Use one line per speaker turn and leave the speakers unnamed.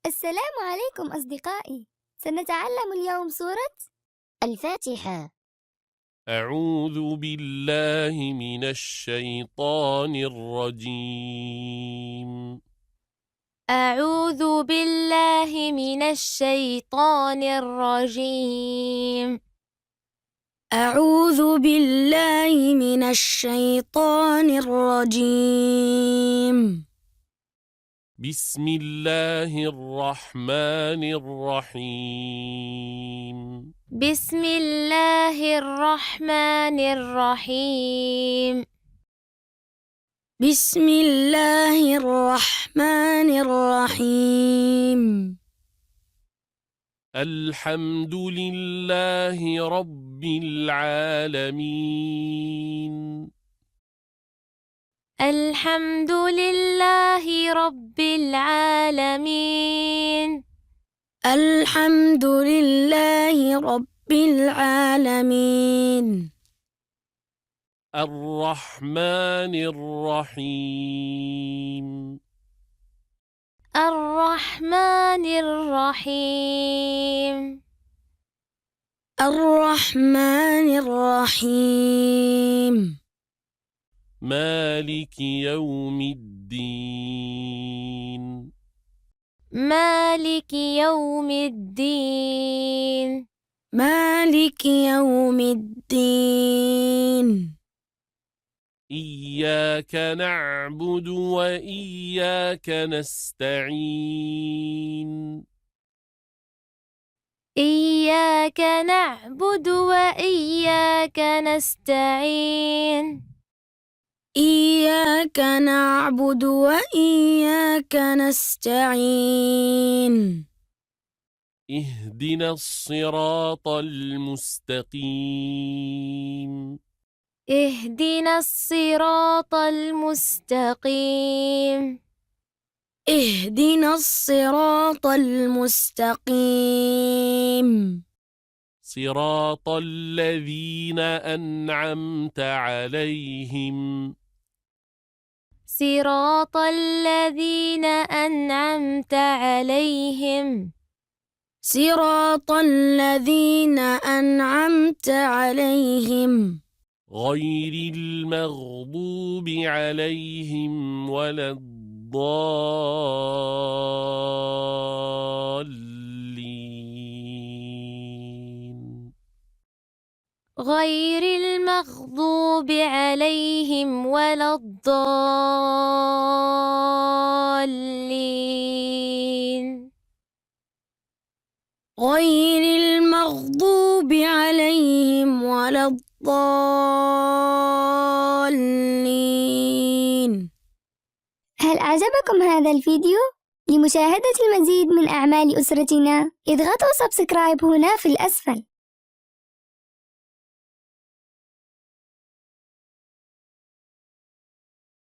السلام عليكم أصدقائي. سنتعلم اليوم سورة
الفاتحة.
أعوذ بالله من الشيطان الرجيم.
أعوذ بالله من الشيطان الرجيم.
أعوذ بالله من الشيطان الرجيم.
بسم الله الرحمن الرحيم.
بسم الله الرحمن الرحيم.
بسم الله الرحمن الرحيم.
الحمد لله رب العالمين.
الحمد لله رب العالمين.
الحمد لله رب العالمين.
الرحمن الرحيم.
الرحمن الرحيم.
الرحمن الرحيم.
مالك يوم الدين.
مالك يوم الدين.
مالك يوم الدين.
إياك نعبد وإياك نستعين.
إياك نعبد وإياك نستعين.
إياك نعبد وإياك نستعين.
اهدنا الصراط المستقيم.
اهدنا الصراط المستقيم.
اهدنا الصراط المستقيم.
صراط الذين أنعمت عليهم.
صراط الذين أنعمت عليهم.
صراط الذين أنعمت عليهم.
غير المغضوب عليهم ولا الضالين.
غير المغضوب عليهم ولا الضالين.
غير المغضوب عليهم ولا الضالين.
هل أعجبكم هذا الفيديو؟ لمشاهدة المزيد من أعمال أسرتنا اضغطوا سبسكرايب هنا في الأسفل.